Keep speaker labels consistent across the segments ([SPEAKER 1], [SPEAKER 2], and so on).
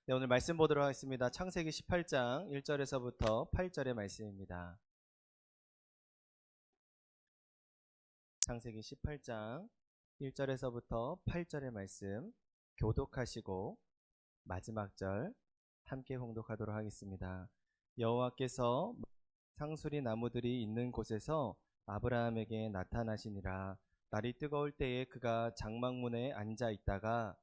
[SPEAKER 1] 네, 오늘 말씀 보도록 하겠습니다. 창세기 18장 1절에서부터 8절의 말씀입니다. 창세기 18장 1절에서부터 8절의 말씀 교독하시고 마지막 절 함께 봉독하도록 하겠습니다. 여호와께서 상수리 나무들이 있는 곳에서 아브라함에게 나타나시니라. 날이 뜨거울 때에 그가 장막문에 앉아 있다가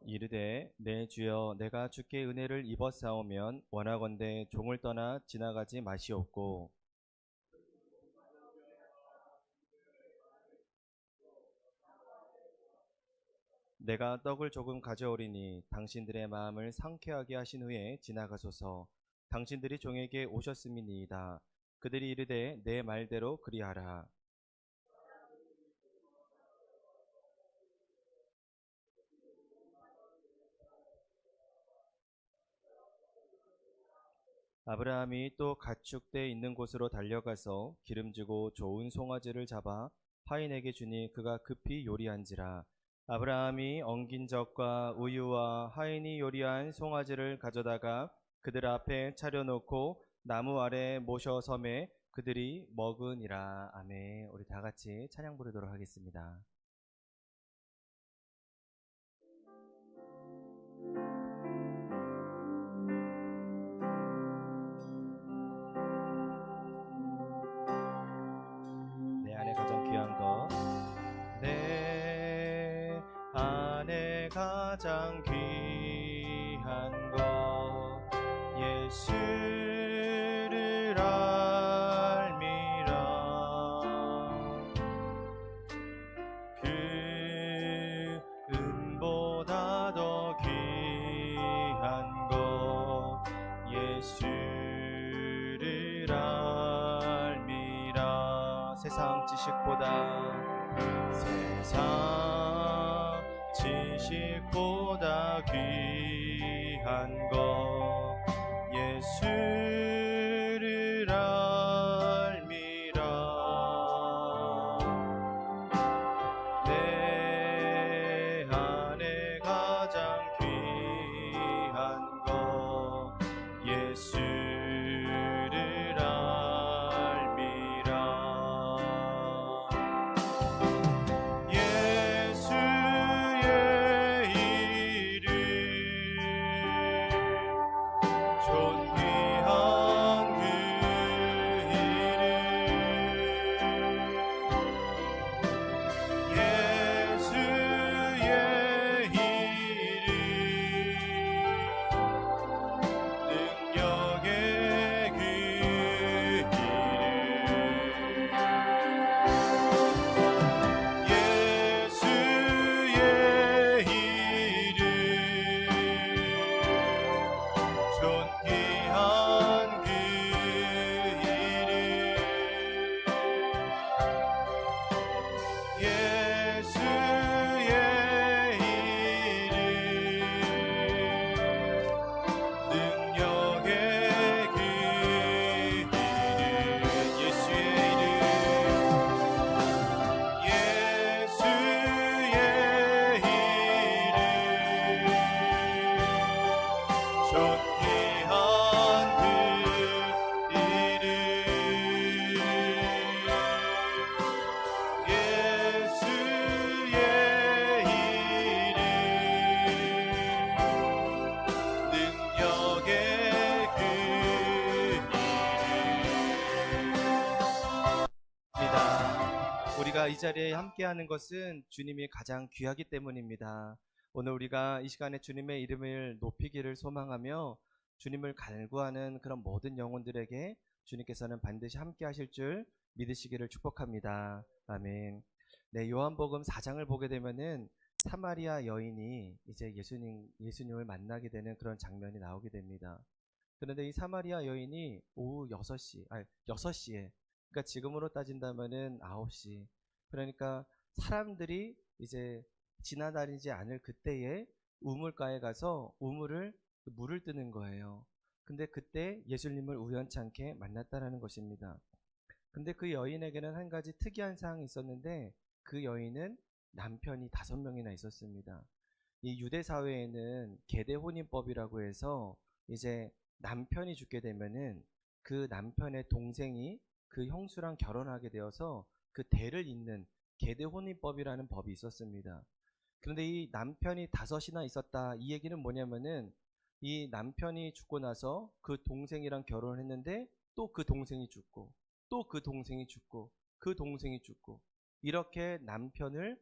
[SPEAKER 1] 이르되 내 주여 내가 주께 은혜를 입었사오면 원하건대 종을 떠나 지나가지 마시옵고 내가 떡을 조금 가져오리니 당신들의 마음을 상쾌하게 하신 후에 지나가소서. 당신들이 종에게 오셨음이니이다. 그들이 이르되 내 말대로 그리하라. 아브라함이 또 가축대 있는 곳으로 달려가서 기름지고 좋은 송아지를 잡아 하인에게 주니 그가 급히 요리한지라. 아브라함이 엉긴 젖과 우유와 하인이 요리한 송아지를 가져다가 그들 앞에 차려놓고 나무 아래 모셔 섬에 그들이 먹으니라. 아멘. 우리 다 같이 찬양 부르도록 하겠습니다. 내 안에 가장 귀한 것, 내 안에 가장 귀한 것 예수를 알미라. 그 은보다 더 귀한 것 예수를 알미라. 세상 지식보다 귀한 것 예수를 알미라. 내 안에 가장 귀한 것 예수를 알미라. 우리가 이 자리에 함께하는 것은 주님이 가장 귀하기 때문입니다. 오늘 우리가 이 시간에 주님의 이름을 높이기를 소망하며 주님을 갈구하는 그런 모든 영혼들에게 주님께서는 반드시 함께하실 줄 믿으시기를 축복합니다. 아멘. 네, 요한복음 4장을 보게 되면은 사마리아 여인이 이제 예수님을 만나게 되는 그런 장면이 나오게 됩니다. 그런데 이 사마리아 여인이 오후 6시에, 그러니까 지금으로 따진다면은 9시. 그러니까 사람들이 이제 지나다니지 않을 그때에 우물가에 가서 물을 뜨는 거예요. 근데 그때 예수님을 우연찮게 만났다라는 것입니다. 근데 그 여인에게는 한 가지 특이한 사항이 있었는데 그 여인은 남편이 5명이나 있었습니다. 이 유대 사회에는 계대 혼인법이라고 해서 이제 남편이 죽게 되면은 그 남편의 동생이 그 형수랑 결혼하게 되어서 그 대를 잇는 계대 혼인법이라는 법이 있었습니다. 그런데 이 남편이 5이나 있었다. 이 얘기는 뭐냐면은 이 남편이 죽고 나서 그 동생이랑 결혼을 했는데 또 그 동생이 죽고 또 그 동생이 죽고 그 동생이 죽고 이렇게 남편을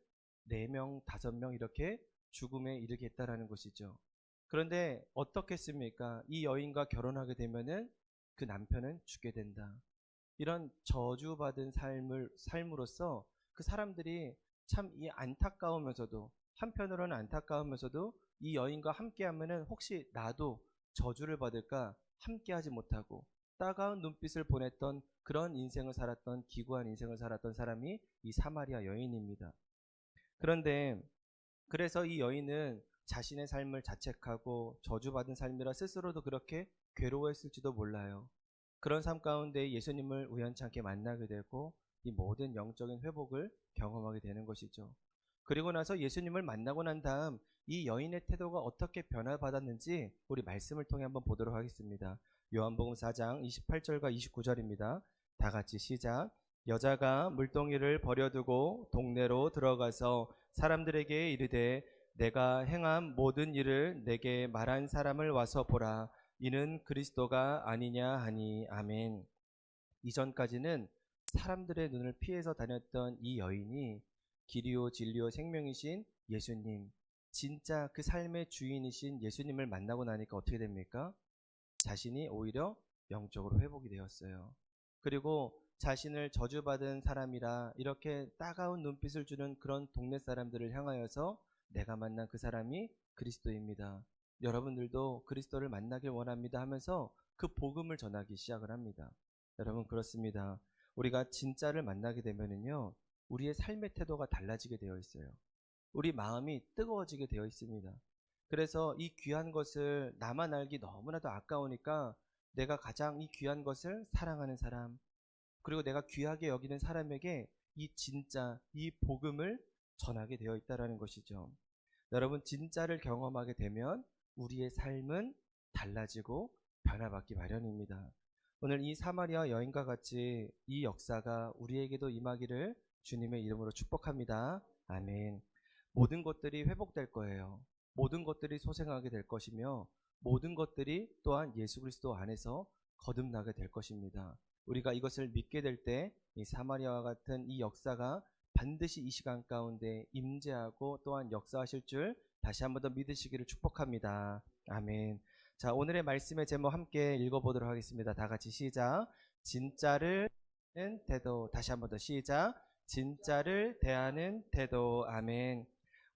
[SPEAKER 1] 4명, 5명 이렇게 죽음에 이르게 했다라는 것이죠. 그런데 어떻겠습니까? 이 여인과 결혼하게 되면은 그 남편은 죽게 된다. 이런 저주받은 삶으로써 그 사람들이 참 이 안타까우면서도 한편으로는 안타까우면서도 이 여인과 함께하면은 혹시 나도 저주를 받을까 함께하지 못하고 따가운 눈빛을 보냈던 그런 인생을 살았던 기구한 인생을 살았던 사람이 이 사마리아 여인입니다. 그런데 그래서 이 여인은 자신의 삶을 자책하고 저주받은 삶이라 스스로도 그렇게 괴로워했을지도 몰라요. 그런 삶 가운데 예수님을 우연찮게 만나게 되고 이 모든 영적인 회복을 경험하게 되는 것이죠. 그리고 나서 예수님을 만나고 난 다음 이 여인의 태도가 어떻게 변화받았는지 우리 말씀을 통해 한번 보도록 하겠습니다. 요한복음 4장 28절과 29절입니다. 다 같이 시작. 여자가 물동이를 버려두고 동네로 들어가서 사람들에게 이르되 내가 행한 모든 일을 내게 말한 사람을 와서 보라. 이는 그리스도가 아니냐 하니. 아멘. 이전까지는 사람들의 눈을 피해서 다녔던 이 여인이 길이요 진리요 생명이신 예수님, 진짜 그 삶의 주인이신 예수님을 만나고 나니까 어떻게 됩니까? 자신이 오히려 영적으로 회복이 되었어요. 그리고 자신을 저주받은 사람이라 이렇게 따가운 눈빛을 주는 그런 동네 사람들을 향하여서 내가 만난 그 사람이 그리스도입니다. 여러분들도 그리스도를 만나길 원합니다 하면서 그 복음을 전하기 시작을 합니다. 여러분 그렇습니다. 우리가 진짜를 만나게 되면은요, 우리의 삶의 태도가 달라지게 되어 있어요. 우리 마음이 뜨거워지게 되어 있습니다. 그래서 이 귀한 것을 나만 알기 너무나도 아까우니까 내가 가장 이 귀한 것을 사랑하는 사람, 그리고 내가 귀하게 여기는 사람에게 이 진짜, 이 복음을 전하게 되어 있다라는 것이죠. 여러분, 진짜를 경험하게 되면 우리의 삶은 달라지고 변화받기 마련입니다. 오늘 이 사마리아 여인과 같이 이 역사가 우리에게도 임하기를 주님의 이름으로 축복합니다. 아멘. 모든 것들이 회복될 거예요. 모든 것들이 소생하게 될 것이며 모든 것들이 또한 예수 그리스도 안에서 거듭나게 될 것입니다. 우리가 이것을 믿게 될 때 이 사마리아와 같은 이 역사가 반드시 이 시간 가운데 임재하고 또한 역사하실 줄 다시 한 번 더 믿으시기를 축복합니다. 아멘. 자, 오늘의 말씀의 제목 함께 읽어보도록 하겠습니다. 다 같이 시작. 진짜를 대하는 태도. 다시 한 번 더 시작. 진짜를 대하는 태도. 아멘.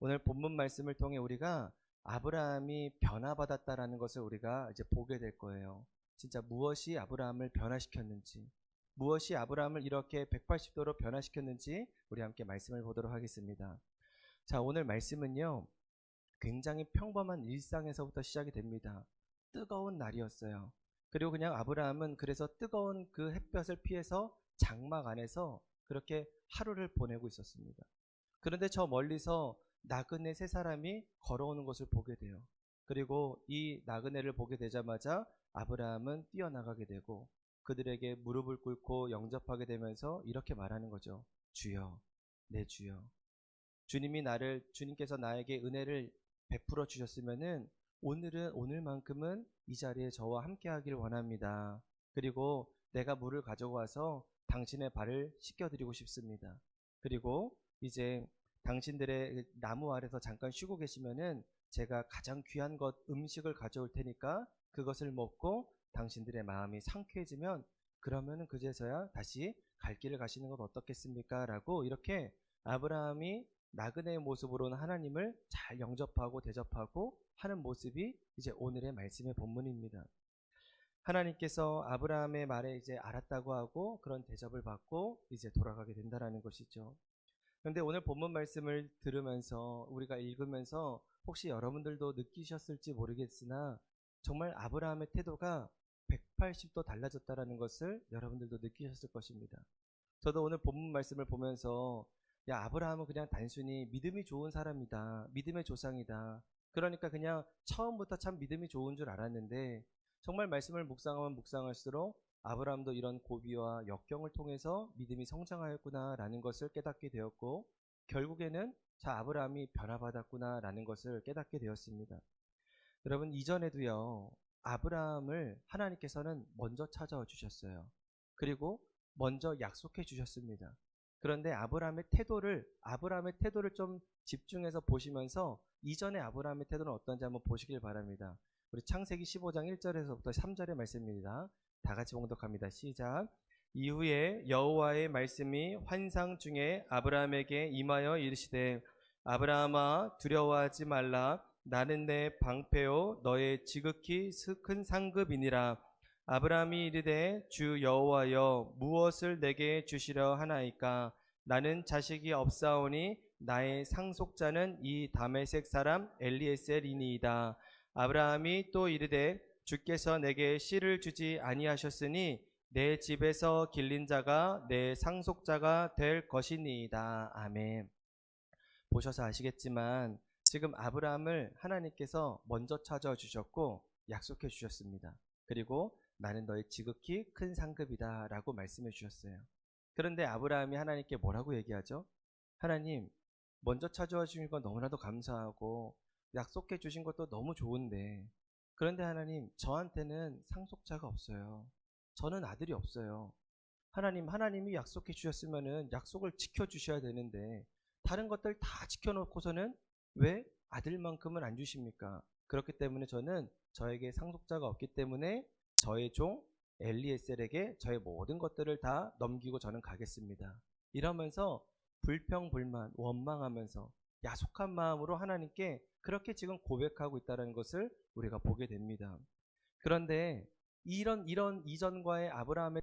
[SPEAKER 1] 오늘 본문 말씀을 통해 우리가 아브라함이 변화받았다라는 것을 우리가 이제 보게 될 거예요. 진짜 무엇이 아브라함을 변화시켰는지, 무엇이 아브라함을 이렇게 180도로 변화시켰는지 우리 함께 말씀을 보도록 하겠습니다. 자, 오늘 말씀은요, 굉장히 평범한 일상에서부터 시작이 됩니다. 뜨거운 날이었어요. 그리고 그냥 아브라함은 그래서 뜨거운 그 햇볕을 피해서 장막 안에서 그렇게 하루를 보내고 있었습니다. 그런데 저 멀리서 나그네 3사람이 걸어오는 것을 보게 돼요. 그리고 이 나그네를 보게 되자마자 아브라함은 뛰어나가게 되고 그들에게 무릎을 꿇고 영접하게 되면서 이렇게 말하는 거죠. 주여, 내 주여. 주님께서 나에게 은혜를 베풀어 주셨으면은 오늘만큼은 이 자리에 저와 함께 하기를 원합니다. 그리고 내가 물을 가져고 와서 당신의 발을 씻겨드리고 싶습니다. 그리고 이제 당신들의 나무 아래서 잠깐 쉬고 계시면은 제가 가장 귀한 것 음식을 가져올 테니까 그것을 먹고 당신들의 마음이 상쾌해지면 그러면은 그제서야 다시 갈 길을 가시는 것 어떻겠습니까? 라고 이렇게 아브라함이 나그네의 모습으로는 하나님을 잘 영접하고 대접하고 하는 모습이 이제 오늘의 말씀의 본문입니다. 하나님께서 아브라함의 말에 이제 알았다고 하고 그런 대접을 받고 이제 돌아가게 된다라는 것이죠. 그런데 오늘 본문 말씀을 들으면서 우리가 읽으면서 혹시 여러분들도 느끼셨을지 모르겠으나 정말 아브라함의 태도가 180도 달라졌다라는 것을 여러분들도 느끼셨을 것입니다. 저도 오늘 본문 말씀을 보면서 야, 아브라함은 그냥 단순히 믿음이 좋은 사람이다. 믿음의 조상이다. 그러니까 그냥 처음부터 참 믿음이 좋은 줄 알았는데 정말 말씀을 묵상하면 묵상할수록 아브라함도 이런 고비와 역경을 통해서 믿음이 성장하였구나라는 것을 깨닫게 되었고 결국에는 자, 아브라함이 변화받았구나라는 것을 깨닫게 되었습니다. 여러분, 이전에도요, 아브라함을 하나님께서는 먼저 찾아와 주셨어요. 그리고 먼저 약속해 주셨습니다. 그런데 아브라함의 태도를 좀 집중해서 보시면서 이전에 아브라함의 태도는 어떤지 한번 보시길 바랍니다. 우리 창세기 15장 1절에서부터 3절의 말씀입니다. 다 같이 봉독합니다. 시작. 이후에 여호와의 말씀이 환상 중에 아브라함에게 임하여 이르시되 아브라함아 두려워하지 말라. 나는 내 방패요 너의 지극히 큰 상급이니라. 아브라함이 이르되 주 여호와여 무엇을 내게 주시려 하나이까. 나는 자식이 없사오니 나의 상속자는 이 다메섹 사람 엘리에셀이니이다. 아브라함이 또 이르되 주께서 내게 씨를 주지 아니하셨으니 내 집에서 길린 자가 내 상속자가 될 것이니이다. 아멘. 보셔서 아시겠지만 지금 아브라함을 하나님께서 먼저 찾아와 주셨고 약속해 주셨습니다. 그리고 나는 너의 지극히 큰 상급이다 라고 말씀해 주셨어요. 그런데 아브라함이 하나님께 뭐라고 얘기하죠? 하나님, 먼저 찾아와 주신 건 너무나도 감사하고 약속해 주신 것도 너무 좋은데 그런데 하나님, 저한테는 상속자가 없어요. 저는 아들이 없어요. 하나님이 약속해 주셨으면은 약속을 지켜 주셔야 되는데 다른 것들 다 지켜놓고서는 왜 아들만큼은 안 주십니까? 그렇기 때문에 저는 저에게 상속자가 없기 때문에 저의 종 엘리에셀에게 저의 모든 것들을 다 넘기고 저는 가겠습니다. 이러면서 불평불만, 원망하면서 야속한 마음으로 하나님께 그렇게 지금 고백하고 있다는 것을 우리가 보게 됩니다. 그런데 이런 이전과의 아브라함의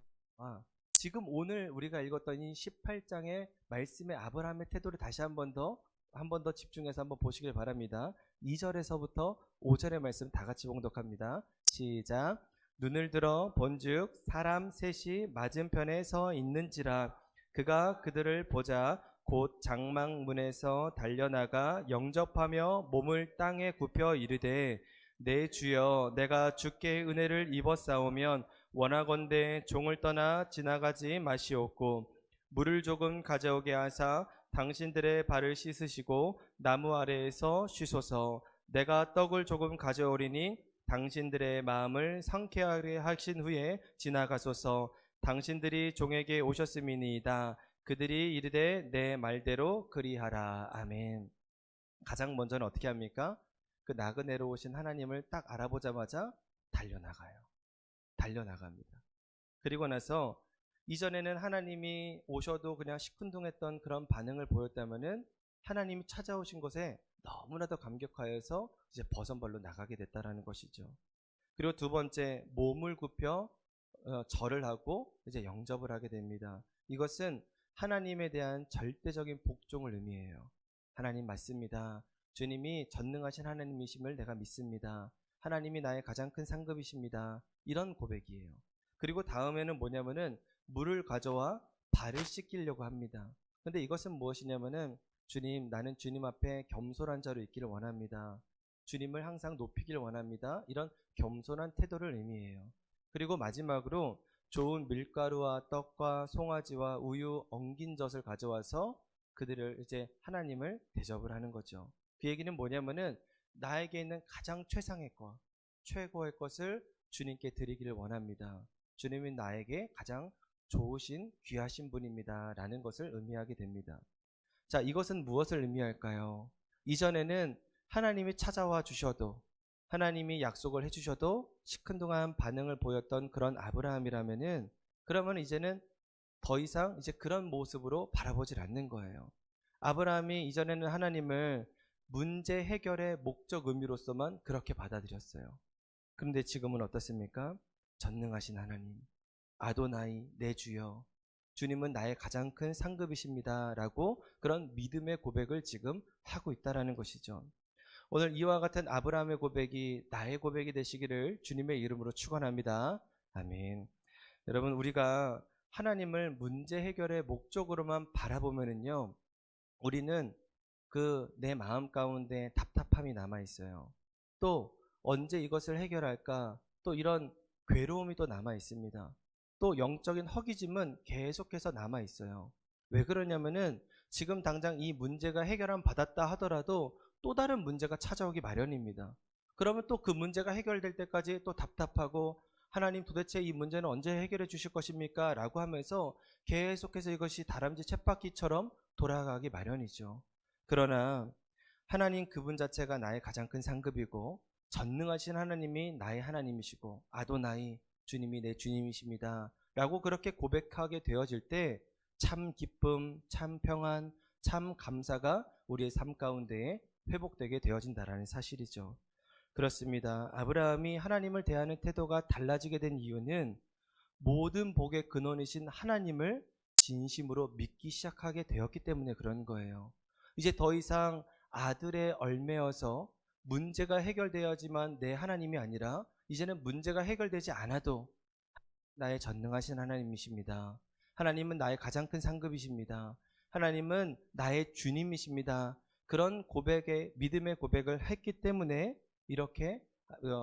[SPEAKER 1] 지금 오늘 우리가 읽었던 이 18장의 말씀의 아브라함의 태도를 다시 한 번 더 집중해서 한번 보시길 바랍니다. 2절에서부터 5절의 말씀 다 같이 봉독합니다. 시작. 눈을 들어 본즉 사람 셋이 맞은편에 서 있는지라. 그가 그들을 보자 곧 장막문에서 달려나가 영접하며 몸을 땅에 굽혀 이르되 내 주여 내가 주께 은혜를 입었사오면 원하건대 종을 떠나 지나가지 마시옵고 물을 조금 가져오게 하사 당신들의 발을 씻으시고 나무 아래에서 쉬소서. 내가 떡을 조금 가져오리니 당신들의 마음을 상쾌하게 하신 후에 지나가소서. 당신들이 종에게 오셨음이니이다. 그들이 이르되 내 말대로 그리하라. 아멘. 가장 먼저는 어떻게 합니까? 그 나그네로 오신 하나님을 딱 알아보자마자 달려나갑니다. 그리고 나서 이전에는 하나님이 오셔도 그냥 시큰둥했던 그런 반응을 보였다면은 하나님이 찾아오신 것에 너무나도 감격하여서 이제 버선발로 나가게 됐다라는 것이죠. 그리고 두 번째, 몸을 굽혀 절을 하고 이제 영접을 하게 됩니다. 이것은 하나님에 대한 절대적인 복종을 의미해요. 하나님 맞습니다. 주님이 전능하신 하나님이심을 내가 믿습니다. 하나님이 나의 가장 큰 상급이십니다. 이런 고백이에요. 그리고 다음에는 뭐냐면은 물을 가져와 발을 씻기려고 합니다. 근데 이것은 무엇이냐면은 주님, 나는 주님 앞에 겸손한 자로 있기를 원합니다. 주님을 항상 높이기를 원합니다. 이런 겸손한 태도를 의미해요. 그리고 마지막으로 좋은 밀가루와 떡과 송아지와 우유 엉긴 젖을 가져와서 그들을 이제 하나님을 대접을 하는 거죠. 그 얘기는 뭐냐면은 나에게 있는 가장 최상의 것, 최고의 것을 주님께 드리기를 원합니다. 주님이 나에게 가장 좋으신 귀하신 분입니다. 라는 것을 의미하게 됩니다. 자, 이것은 무엇을 의미할까요? 이전에는 하나님이 찾아와 주셔도 하나님이 약속을 해주셔도 시큰둥한 반응을 보였던 그런 아브라함이라면은 그러면 이제는 더 이상 이제 그런 모습으로 바라보질 않는 거예요. 아브라함이 이전에는 하나님을 문제 해결의 목적 의미로서만 그렇게 받아들였어요. 그런데 지금은 어떻습니까? 전능하신 하나님, 아도나이 내 주여, 주님은 나의 가장 큰 상급이십니다 라고 그런 믿음의 고백을 지금 하고 있다라는 것이죠. 오늘 이와 같은 아브라함의 고백이 나의 고백이 되시기를 주님의 이름으로 축원합니다. 아멘. 여러분, 우리가 하나님을 문제 해결의 목적으로만 바라보면은요, 우리는 그 내 마음 가운데 답답함이 남아 있어요. 또 언제 이것을 해결할까? 또 이런 괴로움이 또 남아 있습니다. 또 영적인 허기짐은 계속해서 남아 있어요. 왜 그러냐면은 지금 당장 이 문제가 해결함 받았다 하더라도 또 다른 문제가 찾아오기 마련입니다. 그러면 또 그 문제가 해결될 때까지 또 답답하고, 하나님 도대체 이 문제는 언제 해결해 주실 것입니까? 라고 하면서 계속해서 이것이 다람쥐 쳇바퀴처럼 돌아가기 마련이죠. 그러나 하나님 그분 자체가 나의 가장 큰 상급이고, 전능하신 하나님이 나의 하나님이시고, 아도나이 주님이 내 주님이십니다 라고 그렇게 고백하게 되어질 때 참 기쁨, 참 평안, 참 감사가 우리의 삶 가운데에 회복되게 되어진다라는 사실이죠. 그렇습니다. 아브라함이 하나님을 대하는 태도가 달라지게 된 이유는 모든 복의 근원이신 하나님을 진심으로 믿기 시작하게 되었기 때문에 그런 거예요. 이제 더 이상 아들의 얼매여서 문제가 해결되어야지만 내 하나님이 아니라, 이제는 문제가 해결되지 않아도 나의 전능하신 하나님이십니다. 하나님은 나의 가장 큰 상급이십니다. 하나님은 나의 주님이십니다. 그런 고백의, 믿음의 고백을 했기 때문에 이렇게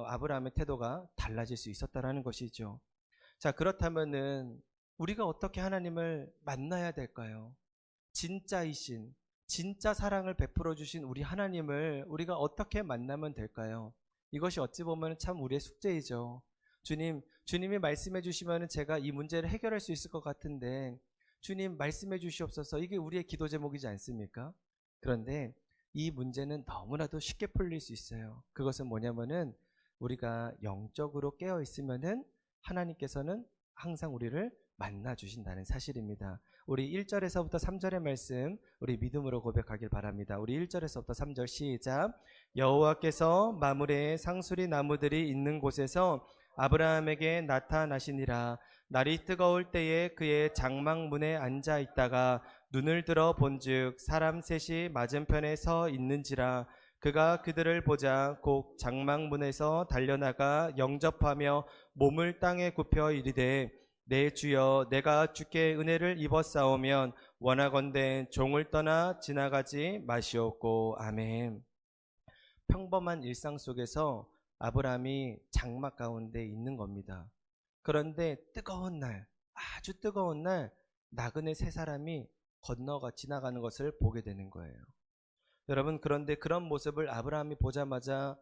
[SPEAKER 1] 아브라함의 태도가 달라질 수 있었다라는 것이죠. 자, 그렇다면은 우리가 어떻게 하나님을 만나야 될까요? 진짜이신, 진짜 사랑을 베풀어 주신 우리 하나님을 우리가 어떻게 만나면 될까요? 이것이 어찌 보면 참 우리의 숙제이죠. 주님이 말씀해 주시면 제가 이 문제를 해결할 수 있을 것 같은데, 주님 말씀해 주시옵소서. 이게 우리의 기도 제목이지 않습니까? 그런데 이 문제는 너무나도 쉽게 풀릴 수 있어요. 그것은 뭐냐면은 우리가 영적으로 깨어 있으면은 하나님께서는 항상 우리를 만나 주신다는 사실입니다. 우리 1절에서부터 3절의 말씀 우리 믿음으로 고백하길 바랍니다. 우리 1절에서부터 3절 시작. 여호와께서 마므레의 상수리 나무들이 있는 곳에서 아브라함에게 나타나시니라. 날이 뜨거울 때에 그의 장막문에 앉아 있다가 눈을 들어 본즉 사람 셋이 맞은편에 서 있는지라. 그가 그들을 보자 곧 장막문에서 달려나가 영접하며 몸을 땅에 굽혀 이르되, 내 주여, 내가 주께 은혜를 입었사오면 원하건대 종을 떠나 지나가지 마시옵고. 아멘. 평범한 일상 속에서 아브라함이 장막 가운데 있는 겁니다. 그런데 뜨거운 날, 아주 뜨거운 날, 나그네 세 사람이 건너가 지나가는 것을 보게 되는 거예요. 여러분, 그런데 그런 모습을 아브라함이 보자마자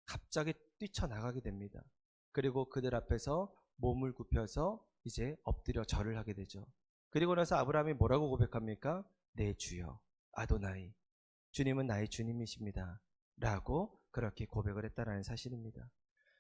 [SPEAKER 1] 갑자기 뛰쳐나가게 됩니다. 그리고 그들 앞에서 몸을 굽혀서 이제 엎드려 절을 하게 되죠. 그리고 나서 아브라함이 뭐라고 고백합니까? 내 주여, 아도나이, 주님은 나의 주님이십니다 라고 그렇게 고백을 했다라는 사실입니다.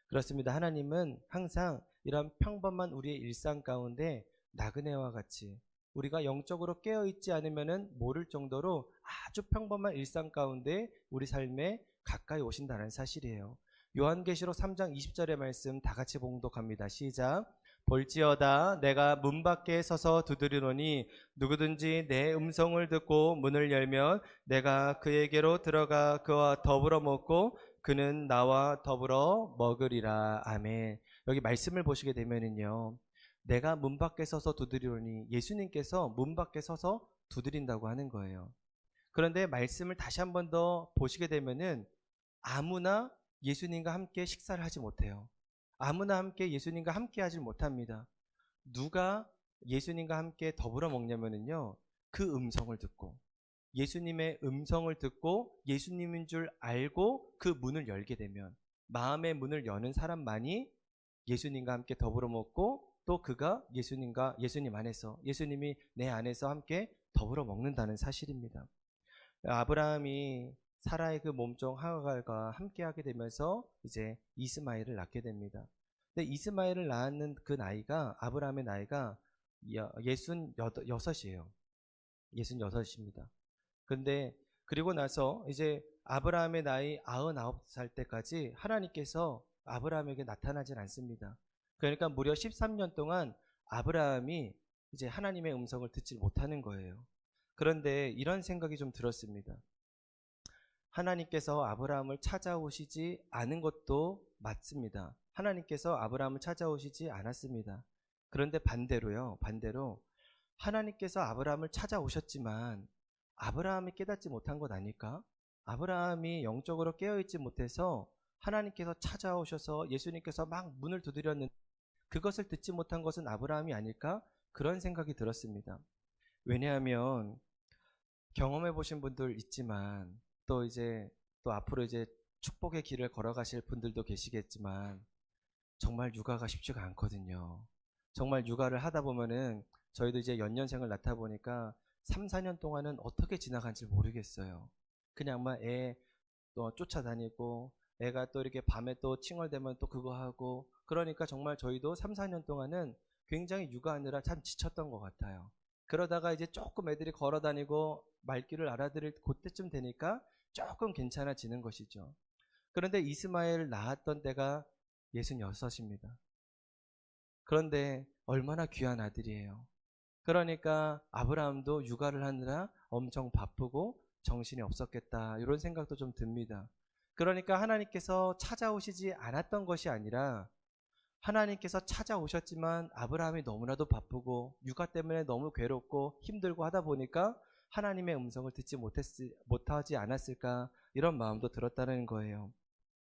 [SPEAKER 1] 그렇습니다. 하나님은 항상 이런 평범한 우리의 일상 가운데 나그네와 같이 우리가 영적으로 깨어있지 않으면 모를 정도로 아주 평범한 일상 가운데 우리 삶에 가까이 오신다는 사실이에요. 요한계시록 3장 20절의 말씀 다 같이 봉독합니다. 시작. 볼지어다 내가 문 밖에 서서 두드리노니 누구든지 내 음성을 듣고 문을 열면 내가 그에게로 들어가 그와 더불어 먹고 그는 나와 더불어 먹으리라. 아멘. 여기 말씀을 보시게 되면은요, 내가 문 밖에 서서 두드리노니, 예수님께서 문 밖에 서서 두드린다고 하는 거예요. 그런데 말씀을 다시 한 번 더 보시게 되면은 아무나 예수님과 함께 식사를 하지 못해요. 아무나 함께 예수님과 함께 하지 못합니다. 누가 예수님과 함께 더불어 먹냐면은요, 그 음성을 듣고, 예수님의 음성을 듣고 예수님인 줄 알고 그 문을 열게 되면, 마음의 문을 여는 사람만이 예수님과 함께 더불어 먹고, 또 그가 예수님 안에서, 예수님이 내 안에서 함께 더불어 먹는다는 사실입니다. 아브라함이 사라의 그 몸종 하갈과 함께 하게 되면서 이제 이스마엘을 낳게 됩니다. 근데 이스마엘을 낳는 그 나이가, 아브라함의 나이가 66이에요. 66입니다. 근데 그리고 나서 이제 아브라함의 나이 99살 때까지 하나님께서 아브라함에게 나타나질 않습니다. 그러니까 무려 13년 동안 아브라함이 이제 하나님의 음성을 듣지 못하는 거예요. 그런데 이런 생각이 좀 들었습니다. 하나님께서 아브라함을 찾아오시지 않은 것도 맞습니다. 하나님께서 아브라함을 찾아오시지 않았습니다. 그런데 반대로 하나님께서 아브라함을 찾아오셨지만 아브라함이 깨닫지 못한 것 아닐까? 아브라함이 영적으로 깨어있지 못해서 하나님께서 찾아오셔서 예수님께서 막 문을 두드렸는데 그것을 듣지 못한 것은 아브라함이 아닐까? 그런 생각이 들었습니다. 왜냐하면 경험해 보신 분들 있지만 또 앞으로 이제 축복의 길을 걸어가실 분들도 계시겠지만 정말 육아가 쉽지가 않거든요. 정말 육아를 하다 보면은 저희도 이제 연년생을 낳다 보니까 3, 4년 동안은 어떻게 지나간지 모르겠어요. 그냥 막 애 또 쫓아다니고 애가 또 이렇게 밤에 또 칭얼대면 또 그거 하고 그러니까 정말 저희도 3, 4년 동안은 굉장히 육아하느라 참 지쳤던 것 같아요. 그러다가 이제 조금 애들이 걸어 다니고 말귀를 알아들을 그때쯤 되니까 조금 괜찮아지는 것이죠. 그런데 이스마엘 낳았던 때가 66입니다. 그런데 얼마나 귀한 아들이에요. 그러니까 아브라함도 육아를 하느라 엄청 바쁘고 정신이 없었겠다 이런 생각도 좀 듭니다. 그러니까 하나님께서 찾아오시지 않았던 것이 아니라 하나님께서 찾아오셨지만 아브라함이 너무나도 바쁘고 육아 때문에 너무 괴롭고 힘들고 하다 보니까 하나님의 음성을 듣지 못하지 않았을까 이런 마음도 들었다는 거예요.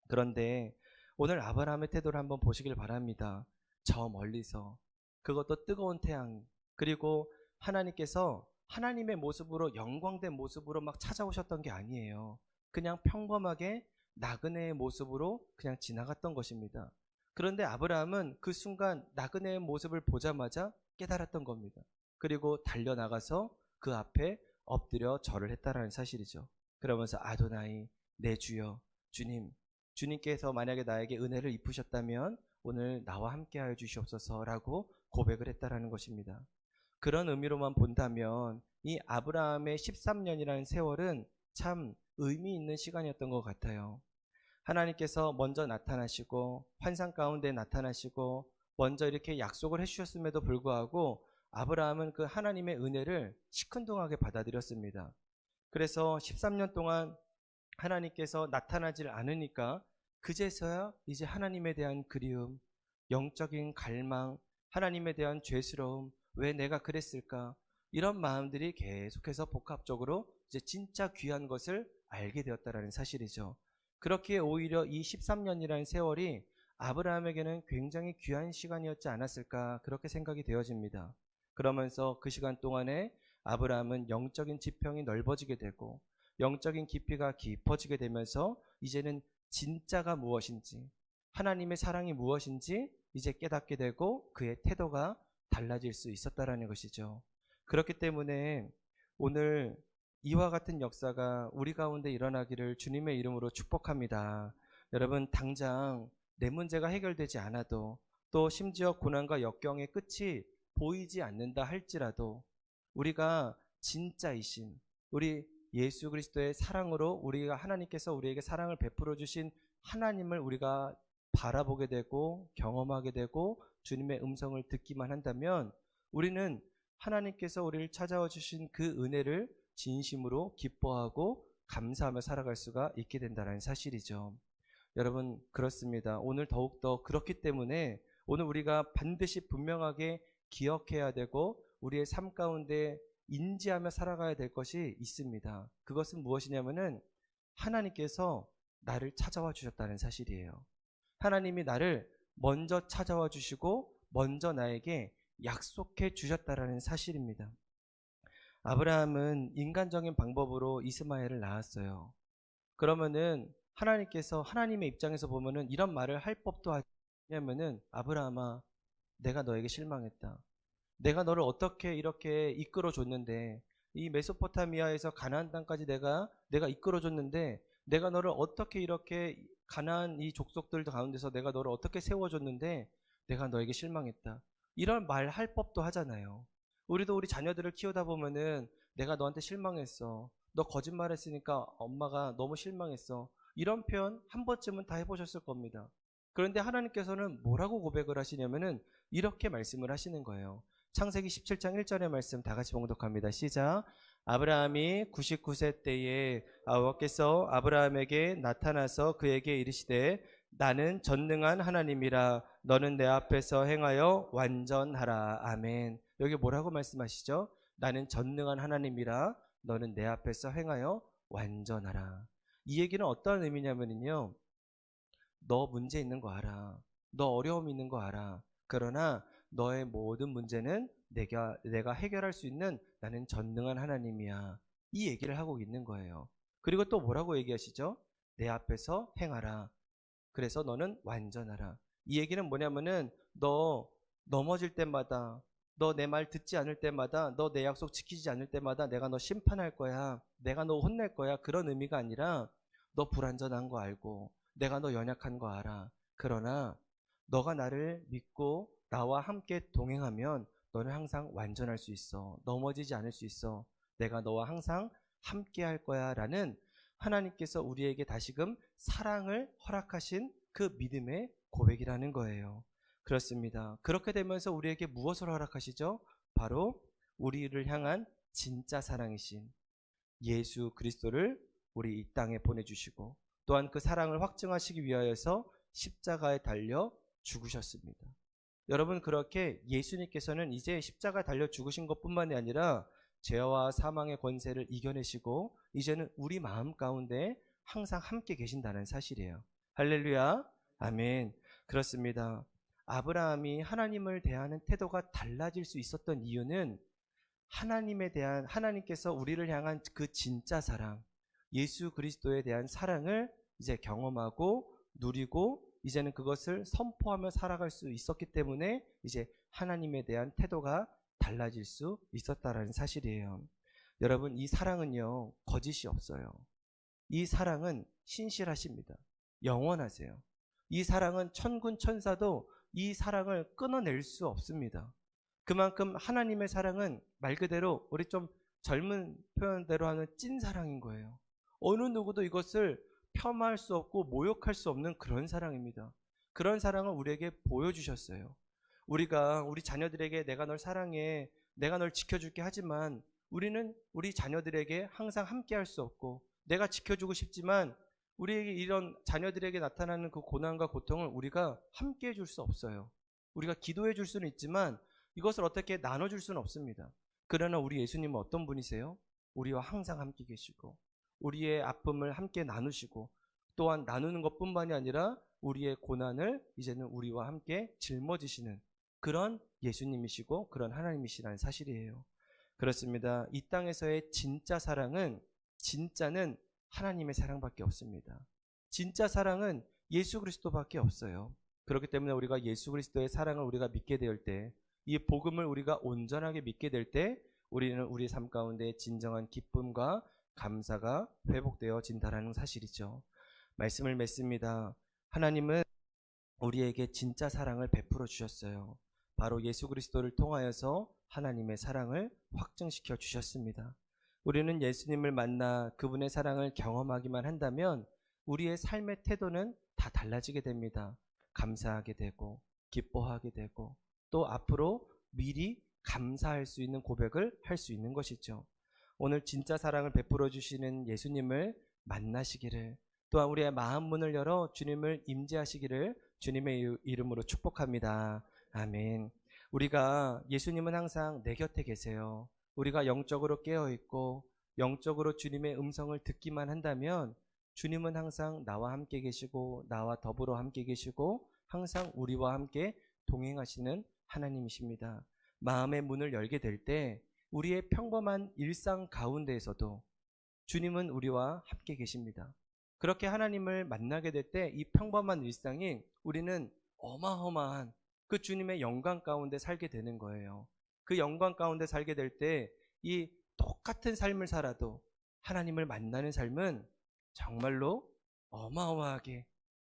[SPEAKER 1] 그런데 오늘 아브라함의 태도를 한번 보시길 바랍니다. 저 멀리서 그것도 뜨거운 태양 그리고 하나님께서 하나님의 모습으로 영광된 모습으로 막 찾아오셨던 게 아니에요. 그냥 평범하게 나그네의 모습으로 그냥 지나갔던 것입니다. 그런데 아브라함은 그 순간 나그네의 모습을 보자마자 깨달았던 겁니다. 그리고 달려나가서 그 앞에 엎드려 절을 했다라는 사실이죠. 그러면서 아도나이 내 주여 주님께서 만약에 나에게 은혜를 입으셨다면 오늘 나와 함께하여 주시옵소서라고 고백을 했다라는 것입니다. 그런 의미로만 본다면 이 아브라함의 13년이라는 세월은 참 의미 있는 시간이었던 것 같아요. 하나님께서 먼저 나타나시고 환상 가운데 나타나시고 먼저 이렇게 약속을 해주셨음에도 불구하고 아브라함은 그 하나님의 은혜를 시큰둥하게 받아들였습니다. 그래서 13년 동안 하나님께서 나타나질 않으니까 그제서야 이제 하나님에 대한 그리움, 영적인 갈망, 하나님에 대한 죄스러움, 왜 내가 그랬을까? 이런 마음들이 계속해서 복합적으로 이제 진짜 귀한 것을 알게 되었다라는 사실이죠. 그렇게 오히려 이 13년이라는 세월이 아브라함에게는 굉장히 귀한 시간이었지 않았을까 그렇게 생각이 되어집니다. 그러면서 그 시간 동안에 아브라함은 영적인 지평이 넓어지게 되고 영적인 깊이가 깊어지게 되면서 이제는 진짜가 무엇인지 하나님의 사랑이 무엇인지 이제 깨닫게 되고 그의 태도가 달라질 수 있었다라는 것이죠. 그렇기 때문에 오늘 이와 같은 역사가 우리 가운데 일어나기를 주님의 이름으로 축복합니다. 여러분 당장 내 문제가 해결되지 않아도 또 심지어 고난과 역경의 끝이 보이지 않는다 할지라도 우리가 진짜이신 우리 예수 그리스도의 사랑으로 우리가 하나님께서 우리에게 사랑을 베풀어 주신 하나님을 우리가 바라보게 되고 경험하게 되고 주님의 음성을 듣기만 한다면 우리는 하나님께서 우리를 찾아와 주신 그 은혜를 진심으로 기뻐하고 감사하며 살아갈 수가 있게 된다는 사실이죠. 여러분 그렇습니다. 오늘 더욱더 그렇기 때문에 오늘 우리가 반드시 분명하게 기억해야 되고 우리의 삶 가운데 인지하며 살아가야 될 것이 있습니다. 그것은 무엇이냐면은 하나님께서 나를 찾아와 주셨다는 사실이에요. 하나님이 나를 먼저 찾아와 주시고 먼저 나에게 약속해 주셨다라는 사실입니다. 아브라함은 인간적인 방법으로 이스마엘을 낳았어요. 그러면은 하나님께서 하나님의 입장에서 보면은 이런 말을 할 법도 하지. 왜냐면은 아브라함아 내가 너에게 실망했다. 내가 너를 어떻게 이렇게 이끌어 줬는데 이 메소포타미아에서 가나안 땅까지 내가 이끌어 줬는데 내가 너를 어떻게 이렇게 가나안 이 족속들 가운데서 내가 너를 어떻게 세워 줬는데 내가 너에게 실망했다. 이런 말 할 법도 하잖아요. 우리도 우리 자녀들을 키우다 보면은 내가 너한테 실망했어. 너 거짓말했으니까 엄마가 너무 실망했어. 이런 표현 한 번쯤은 다 해보셨을 겁니다. 그런데 하나님께서는 뭐라고 고백을 하시냐면은 이렇게 말씀을 하시는 거예요. 창세기 17장 1절의 말씀 다 같이 봉독합니다. 시작. 아브라함이 99세 때에 여호와께서 아브라함에게 나타나서 그에게 이르시되 나는 전능한 하나님이라 너는 내 앞에서 행하여 완전하라. 아멘. 여기 뭐라고 말씀하시죠? 나는 전능한 하나님이라 너는 내 앞에서 행하여 완전하라. 이 얘기는 어떤 의미냐면요, 너 문제 있는 거 알아. 너 어려움 있는 거 알아. 그러나 너의 모든 문제는 내가 해결할 수 있는 나는 전능한 하나님이야. 이 얘기를 하고 있는 거예요. 그리고 또 뭐라고 얘기하시죠? 내 앞에서 행하라. 그래서 너는 완전하라. 이 얘기는 뭐냐면은 너 넘어질 때마다, 너 내 말 듣지 않을 때마다, 너 내 약속 지키지 않을 때마다 내가 너 심판할 거야. 내가 너 혼낼 거야. 그런 의미가 아니라 너 불완전한 거 알고 내가 너 연약한 거 알아. 그러나 너가 나를 믿고 나와 함께 동행하면 너는 항상 완전할 수 있어. 넘어지지 않을 수 있어. 내가 너와 항상 함께 할 거야. 라는 하나님께서 우리에게 다시금 사랑을 허락하신 그 믿음의 고백이라는 거예요. 그렇습니다. 그렇게 되면서 우리에게 무엇을 허락하시죠? 바로 우리를 향한 진짜 사랑이신 예수 그리스도를 우리 이 땅에 보내주시고 또한 그 사랑을 확증하시기 위하여서 십자가에 달려 죽으셨습니다. 여러분, 그렇게 예수님께서는 이제 십자가에 달려 죽으신 것뿐만이 아니라 죄와 사망의 권세를 이겨내시고 이제는 우리 마음 가운데 항상 함께 계신다는 사실이에요. 할렐루야. 아멘. 그렇습니다. 아브라함이 하나님을 대하는 태도가 달라질 수 있었던 이유는 하나님에 대한, 하나님께서 우리를 향한 그 진짜 사랑, 예수 그리스도에 대한 사랑을 이제 경험하고 누리고 이제는 그것을 선포하며 살아갈 수 있었기 때문에 이제 하나님에 대한 태도가 달라질 수 있었다라는 사실이에요. 여러분, 이 사랑은요, 거짓이 없어요. 이 사랑은 신실하십니다. 영원하세요. 이 사랑은 천군 천사도 이 사랑을 끊어낼 수 없습니다. 그만큼 하나님의 사랑은 말 그대로 우리 좀 젊은 표현대로 하는 찐 사랑인 거예요. 어느 누구도 이것을 폄하할 수 없고 모욕할 수 없는 그런 사랑입니다. 그런 사랑을 우리에게 보여주셨어요. 우리가 우리 자녀들에게 내가 널 사랑해, 내가 널 지켜줄게 하지만 우리는 우리 자녀들에게 항상 함께 할 수 없고 내가 지켜주고 싶지만 우리에게 이런 자녀들에게 나타나는 그 고난과 고통을 우리가 함께 해줄 수 없어요. 우리가 기도해 줄 수는 있지만 이것을 어떻게 나눠줄 수는 없습니다. 그러나 우리 예수님은 어떤 분이세요? 우리와 항상 함께 계시고 우리의 아픔을 함께 나누시고 또한 나누는 것뿐만이 아니라 우리의 고난을 이제는 우리와 함께 짊어지시는 그런 예수님이시고 그런 하나님이시라는 사실이에요. 그렇습니다. 이 땅에서의 진짜 사랑은 진짜는 하나님의 사랑밖에 없습니다. 진짜 사랑은 예수 그리스도밖에 없어요. 그렇기 때문에 우리가 예수 그리스도의 사랑을 우리가 믿게 될 때, 이 복음을 우리가 온전하게 믿게 될 때 우리는 우리 삶 가운데 진정한 기쁨과 감사가 회복되어진다는 사실이죠. 말씀을 맺습니다. 하나님은 우리에게 진짜 사랑을 베풀어 주셨어요. 바로 예수 그리스도를 통하여서 하나님의 사랑을 확증시켜 주셨습니다. 우리는 예수님을 만나 그분의 사랑을 경험하기만 한다면 우리의 삶의 태도는 다 달라지게 됩니다. 감사하게 되고 기뻐하게 되고 또 앞으로 미리 감사할 수 있는 고백을 할 수 있는 것이죠. 오늘 진짜 사랑을 베풀어 주시는 예수님을 만나시기를 또한 우리의 마음 문을 열어 주님을 임재하시기를 주님의 이름으로 축복합니다. 아멘. 우리가 예수님은 항상 내 곁에 계세요. 우리가 영적으로 깨어있고 영적으로 주님의 음성을 듣기만 한다면 주님은 항상 나와 함께 계시고 나와 더불어 함께 계시고 항상 우리와 함께 동행하시는 하나님이십니다. 마음의 문을 열게 될 때 우리의 평범한 일상 가운데에서도 주님은 우리와 함께 계십니다. 그렇게 하나님을 만나게 될 때 이 평범한 일상이 우리는 어마어마한 그 주님의 영광 가운데 살게 되는 거예요. 그 영광 가운데 살게 될 때 이 똑같은 삶을 살아도 하나님을 만나는 삶은 정말로 어마어마하게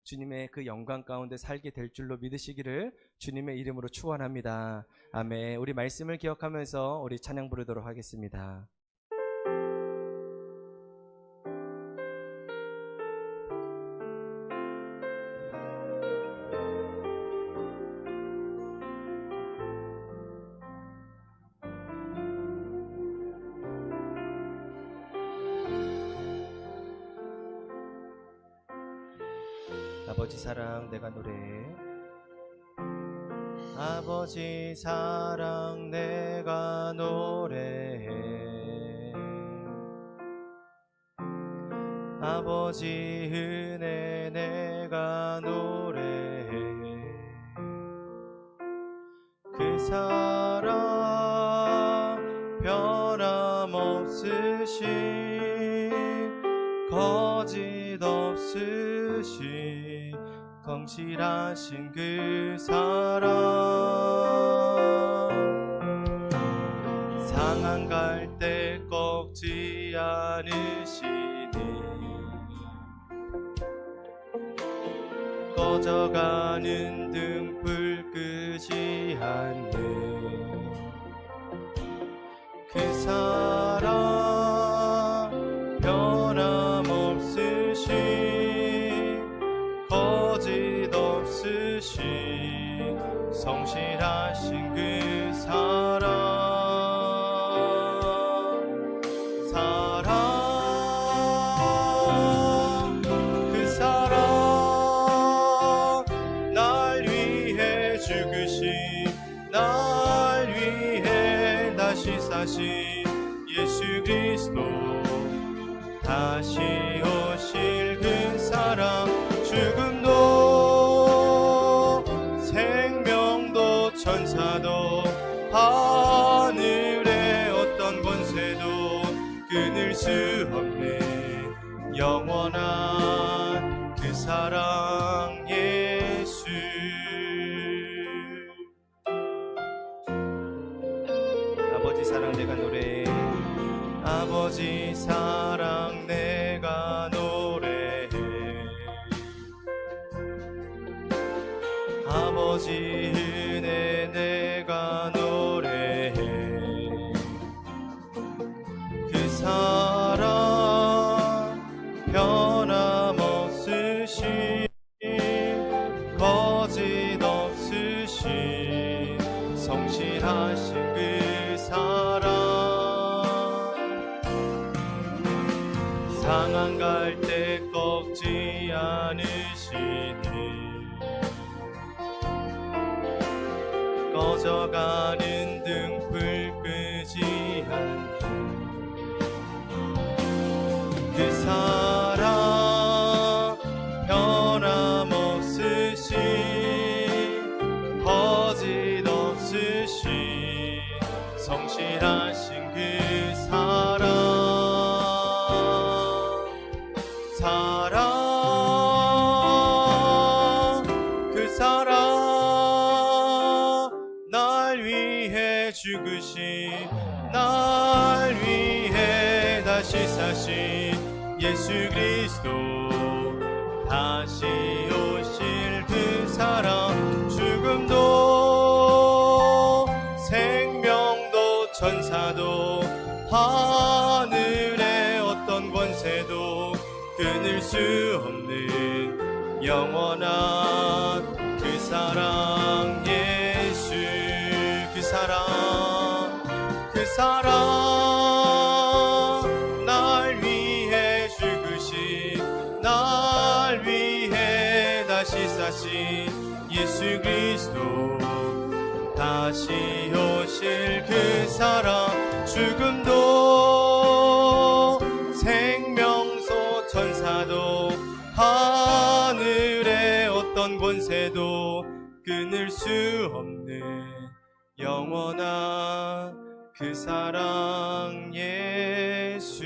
[SPEAKER 1] 주님의 그 영광 가운데 살게 될 줄로 믿으시기를 주님의 이름으로 축원합니다. 아멘. 우리 말씀을 기억하면서 우리 찬양 부르도록 하겠습니다. 아버지 사랑 내가 노래해. 아버지 사랑 내가 노래해. 아버지 은혜 내가 노래해. 그 사랑 변함없으신 거짓 없으신 성실하신 그 사랑, 상한 갈 때 꺾지 않으시니 꺼져가는 등불 끄지 않는 그 사랑, 변함없으신 거짓 없으신 성실하신 그 사랑, 그 사랑 날 위해 죽으신, 날 위해 다시 사신 예수 그리스도, 다시 오실 그 사랑, 죽음도 생명도 천사도 하늘의 어떤 권세도 끊을 수 없는 영원한 그 사랑 예수. 아버지 사랑 내가 노래해. 아버지 사랑 내가 노래해. 아버지 은혜 내가 노래해. 그 사랑 변함없으신 거짓 없으신 성실하신 그 사랑, 상한 갈 때 꺾지 않으시니 꺼져가는 등불 끄지 않는 그 사랑, 변함없으신 거짓 없으신 성실하신 그 사랑, 그 사랑 날 위해 죽으신, 날 위해 다시 사신 예수 그리스도, 다시 오실 그 사랑, 죽음도 생명도 천사도 하늘의 어떤 권세도 끊을 수 없는 영원한 그 사랑 예수. 그 사랑, 그 사랑 날 위해 죽으신, 날 위해 다시 사신 예수 그리스도, 다시 오실 그 사랑, 죽음도 생명도 천사도 하늘의 어떤 권세도 끊을 수 없는 영원한 그 사랑 예수.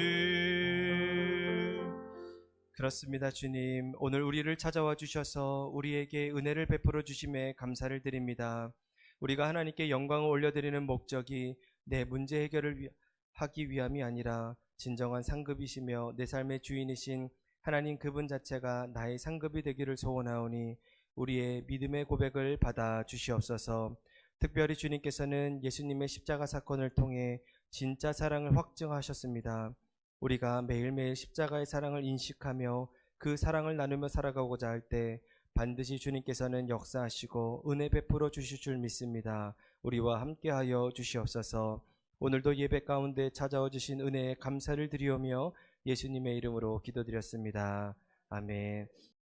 [SPEAKER 1] 그렇습니다. 주님, 오늘 우리를 찾아와 주셔서 우리에게 은혜를 베풀어 주심에 감사를 드립니다. 우리가 하나님께 영광을 올려드리는 목적이 내 문제 해결을 하기 위함이 아니라 진정한 상급이시며 내 삶의 주인이신 하나님 그분 자체가 나의 상급이 되기를 소원하오니 우리의 믿음의 고백을 받아 주시옵소서. 특별히 주님께서는 예수님의 십자가 사건을 통해 진짜 사랑을 확증하셨습니다. 우리가 매일매일 십자가의 사랑을 인식하며 그 사랑을 나누며 살아가고자 할 때 반드시 주님께서는 역사하시고 은혜 베풀어 주실 줄 믿습니다. 우리와 함께하여 주시옵소서. 오늘도 예배 가운데 찾아와 주신 은혜에 감사를 드리오며 예수님의 이름으로 기도드렸습니다. 아멘.